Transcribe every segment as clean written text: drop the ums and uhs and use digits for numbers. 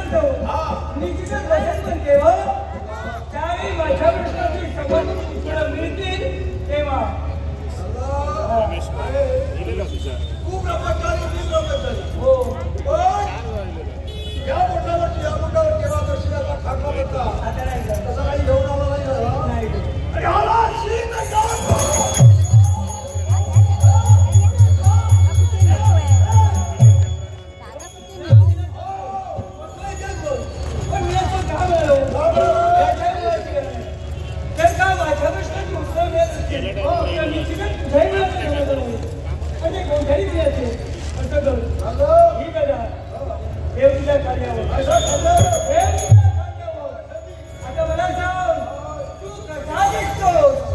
म्हणतो निश्चितच वचन म्हणते हो त्यावेळी माझ्या प्रश्नाची समज तुला मिळतील तेव्हा खूप ब्रह्मचारी हो या मोठ्यावर केव्हा दर्शनाचा खाकला होता तसा काही घेऊन आला नाही आता मला सांग तू कसा दिसतो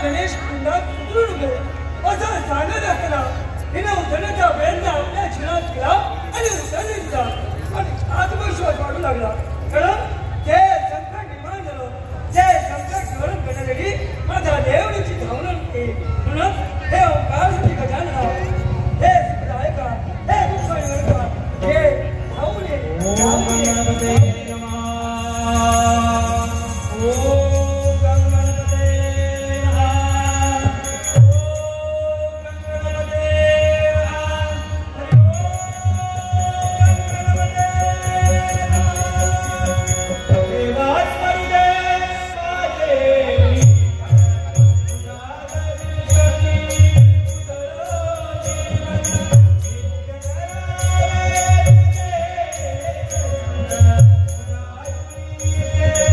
गणेश कुंडात उतरून गेला असं सांगत असताना हिने उतरण्याचा प्रयत्न आपल्या जीवनात केला आणि उतरलीचा आणि आत्मविश्वास वाढू लागला. कारण जे संकट निर्माण झालं जे संकट निवारण करण्यासाठी माझा देवळीची धावणं केली. म्हणून हे ओंकारसाठी गजानना हे सिद्धायका हे दुःखनिवारका हे धावणे Yeah.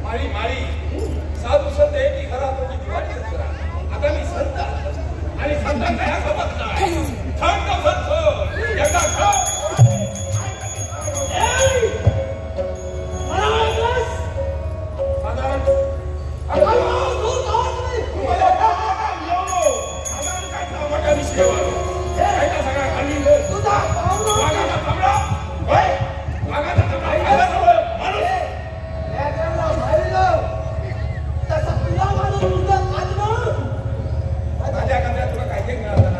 माळी माळी साधू संत एकी घरात होती दिवाळी दसरा. आता मी संत आणि संतांचा ह्या सोबत नाही. थंड संत एका तुला काय मिळालं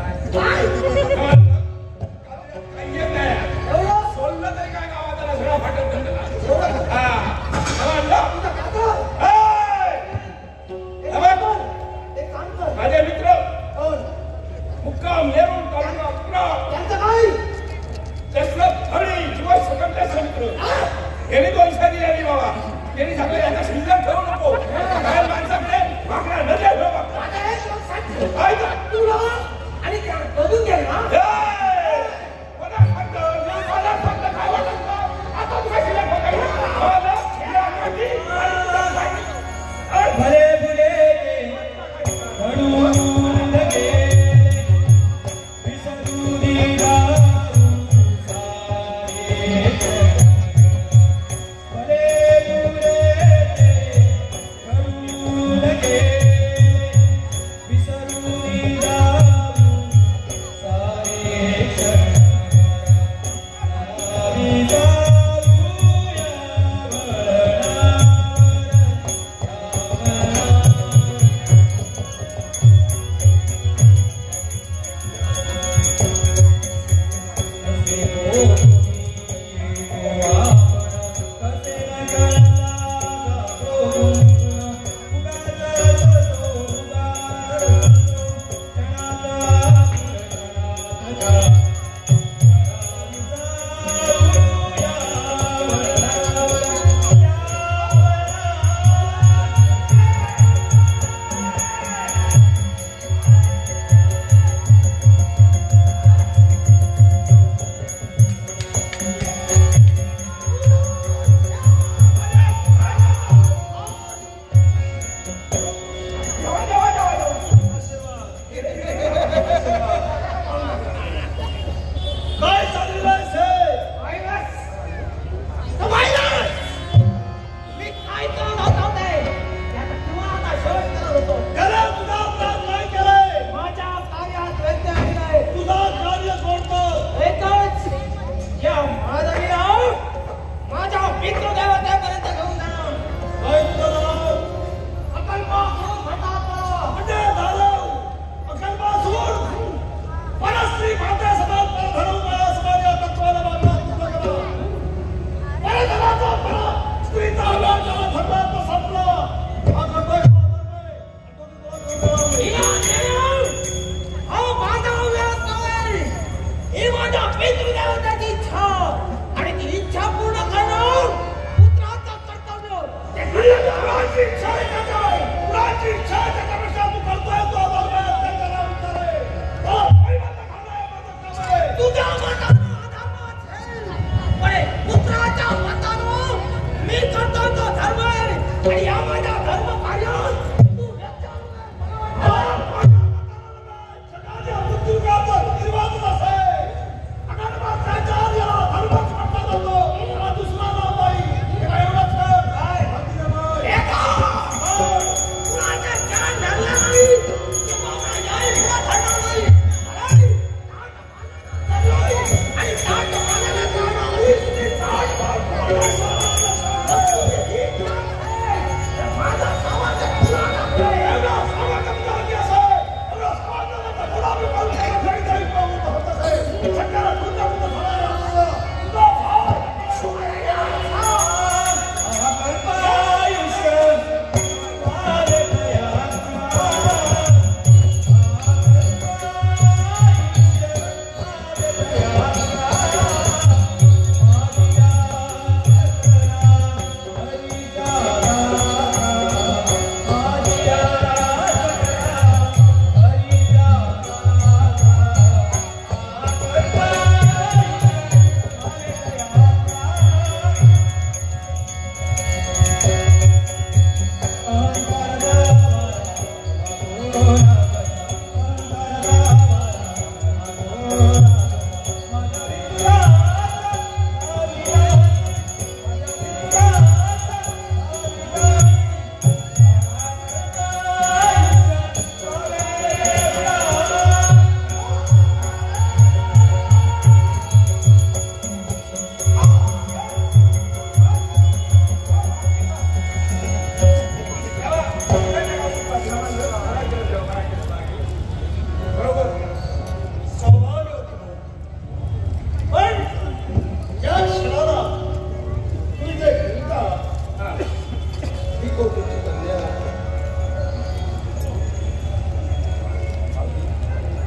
ही कौतुकची कन्या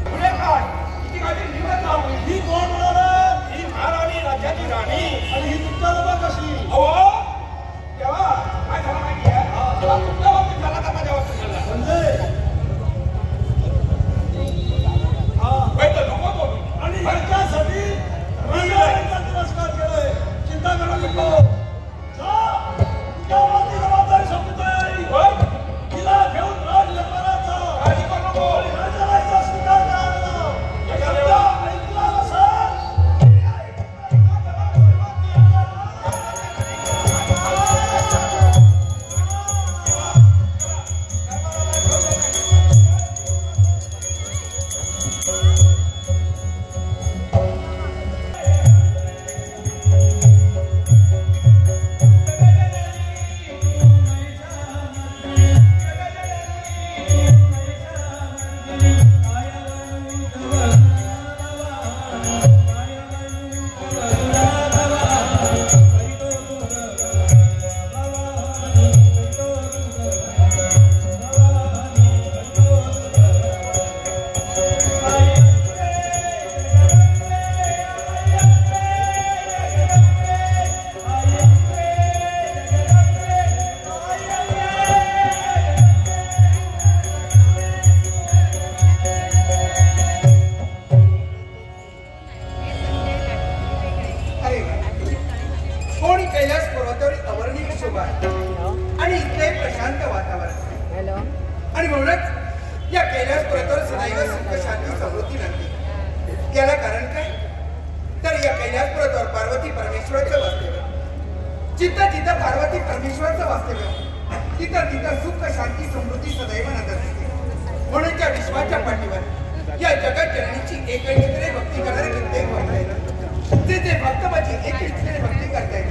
पुढे काय किती गाडी निघत जाऊ ही कोण म्हणाला ही महाराणी राज्याची राणी आणि ही तुमच्या बाबा कशी अहो तेव्हा काय झालं माहिती आहे तेव्हा तुमच्या बाबतीत झाला का माझ्या बाबतीत झाला म्हणजे हा वाईट नको तो आणि ह्याच्यासाठी रंगाचा तिरस्कार केलाय चिंता करू नको जा तुझ्या माती जबाबदारी संपतोय होय तिला घेऊन राज दरबाराचा काळजी करू नको आणि राजराजा स्वीकार करायला एका शब्द देवा ऐकला नसेल कोणी कैलास पर्वतावरील अवर्णीय शोभा आहे आणि इथे प्रशांत वातावरण आणि म्हणूनच या कैलास पर्वतावर सदैव सुख शांती समृद्धी लागते याला कारण काय तर या कैलास पर्वतावर पार्वती परमेश्वराचं वास्तव्य जिथं जिथं पार्वती परमेश्वराचं वास्तव्य तिथं तिथं सुख शांती समृद्धी सदैव नजर दिसते म्हणून त्या विश्वाच्या पाठीवर या जगत जननीची एकत्रित भक्ती करणारे कित्येक भक्त आहेत जे भक्त माझी एक इच्छेने भक्ती करतायत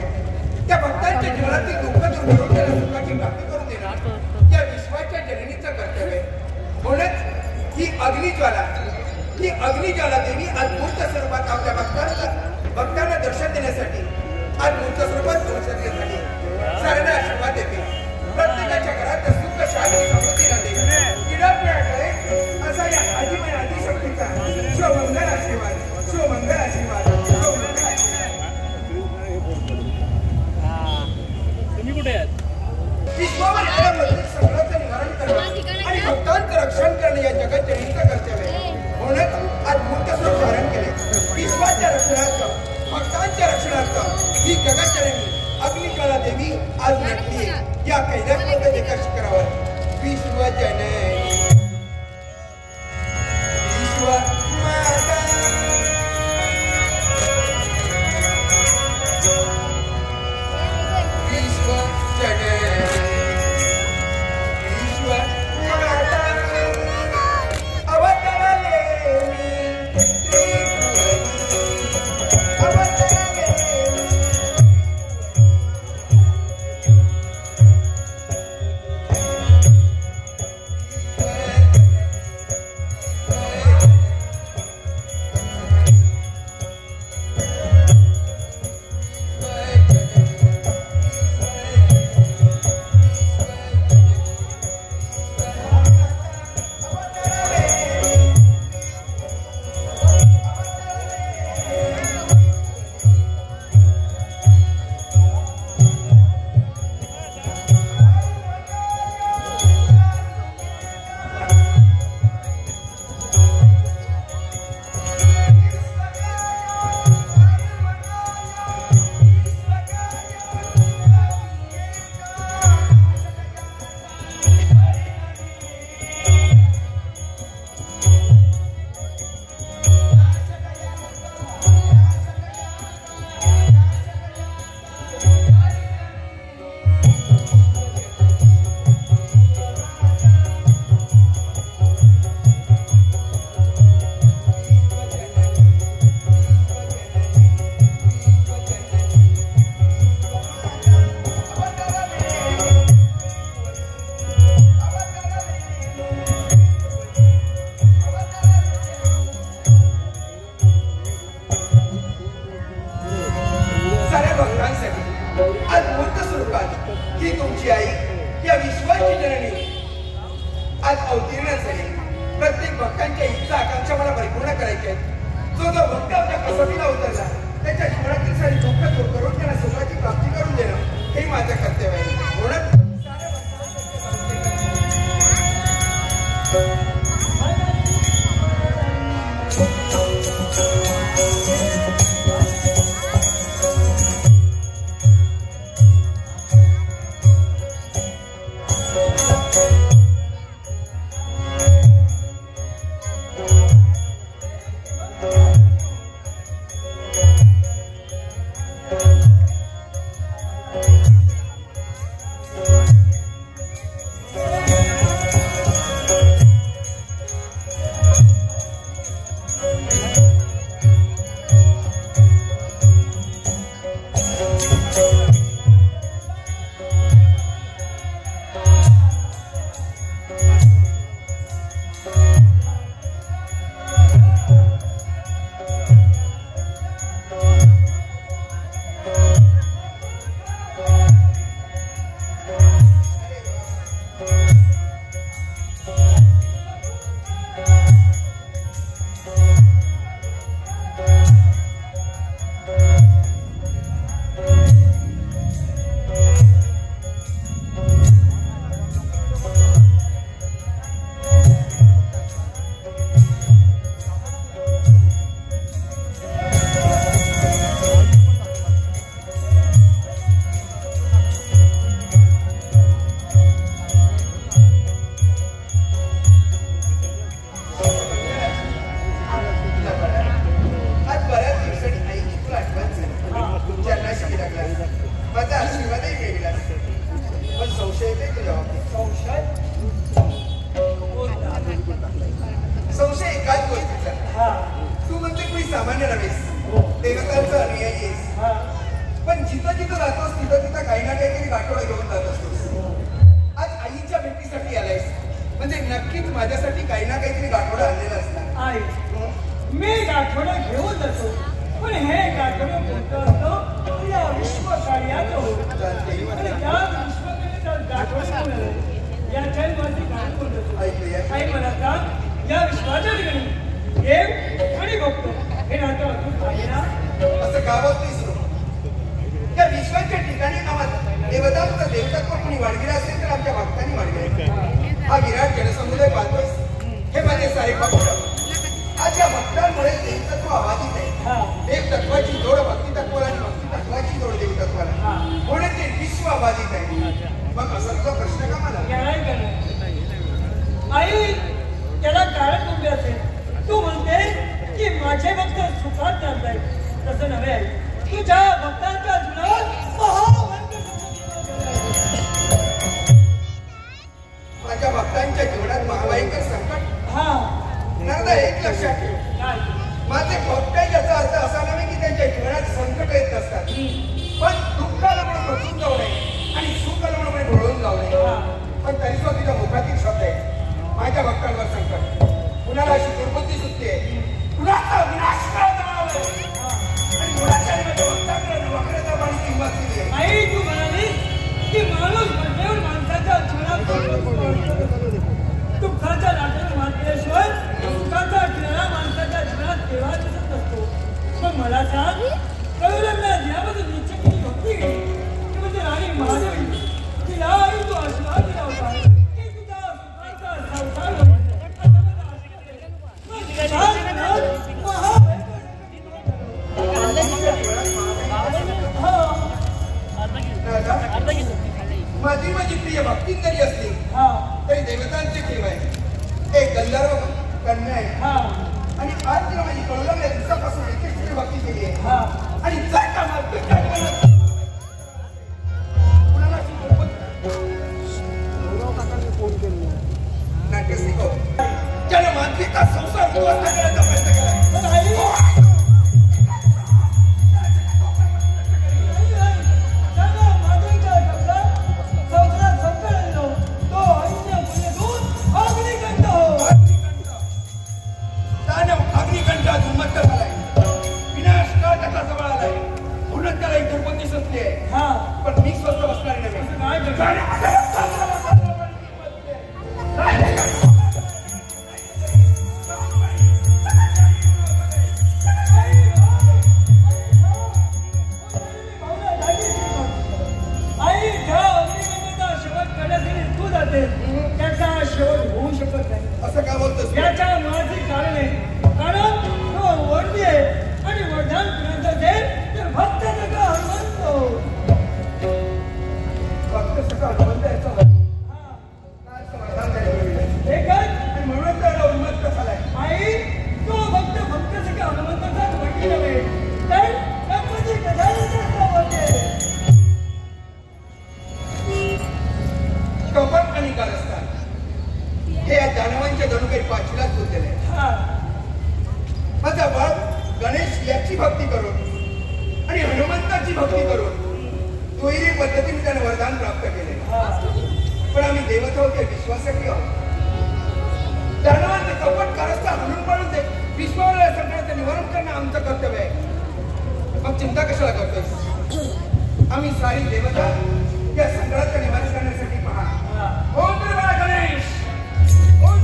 त्या भक्तांच्या जीवनातील दुःख दूर करून त्याला सुखाची प्राप्ती करून देणार या विश्वाच्या जननीचं कर्तव्य म्हणूनच ही अग्निज्वाला देवी आज मूर्त स्वरूपात आपल्या भक्तांना दर्शन देण्यासाठी आज मूर्त स्वरूपात दर्शन देण्यासाठी साऱ्यांना आशीर्वाद देते प्रत्येकाच्या घरात सुख शांती समृद्धी राहते किडापिडाकडे असा या आदिमय आदिशक्तीचा शिवमंगल आशीर्वाद शिवमंगल आशीर्वाद विश्वावर येणाऱ्या प्रत्येक संकटाचं निवारण करणं आणि भक्तांचं रक्षण करणं या जगत जननीचं कर्तव्य आहे म्हणूनच आज मूर्त स्वरूप धारण केले विश्वाच्या रक्षणार्थ भक्तांच्या रक्षणार्थ ही जगत जननी अग्निज्वाला देवी आज नटलीये या कैलास पर्वत एका शिखरावर विश्व जननी विश्व माता विश्व जननी विश्व माता अवतरले अवतरले या विश्वाची जननी आज अवतीर्ण झाली. प्रत्येक भक्तांच्या इच्छा आकांक्षा मला परिपूर्ण करायच्या आहेत. जो जो भक्त आपल्या कसोटीला उतरला त्याच्या जीवनातील सारी दुःख दूर करून त्यांना सुखाची प्राप्ती करून देणं हे माझं कर्तव्य आहे. म्हणून पण मी स्वतः बसणार नाही. जाते त्याचा शेवट होऊ शकत नाही. असं का बोलतोस? याच्या मुळाचे कारण आहे. कारण तो वरती आहे आणि वरदान कुणाचं असेल तर भक्त सगळं हनुमंत. फक्त सगळं हनुमंत याचा काय समाधान द्यायचं एकच आणि म्हणून त्याला उन्मत्त झालाय. आई तो भक्त सगळं हनुमंताचाच म्हटली नव्हे तर गणपती गजाननाचा वरती. कपट आणि कारस्थान हे या दानवांच्या जणू काही पाचवीलाच बोललेले आहे. माझा बाप गणेश याची भक्ती करून आणि हनुमंताची भक्ती करून दुहेरी पद्धतीने त्याने वरदान प्राप्त केले. पण आम्ही देवत आहोत या विश्वासाची आहोत. दानवांचे कपट कारस्थान हणून पाडून ते विश्वाला सगळ्याचं निवारण करणं आमचं कर्तव्य आहे. मग चिंता कशाला करतोय? आम्ही सारी देवता या संकटाचं निवारण करण्यासाठी पहा. ओम निर्मळ गणेश, ओम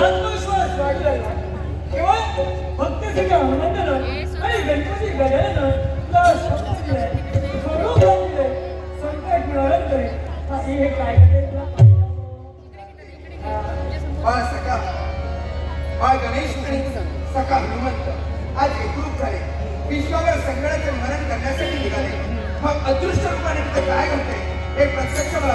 आत्मविश्वास वाढला किंवा भक्त सगळं हनुमंत अदृश्य रूपाने तिथे काय घडते हे प्रत्यक्ष मला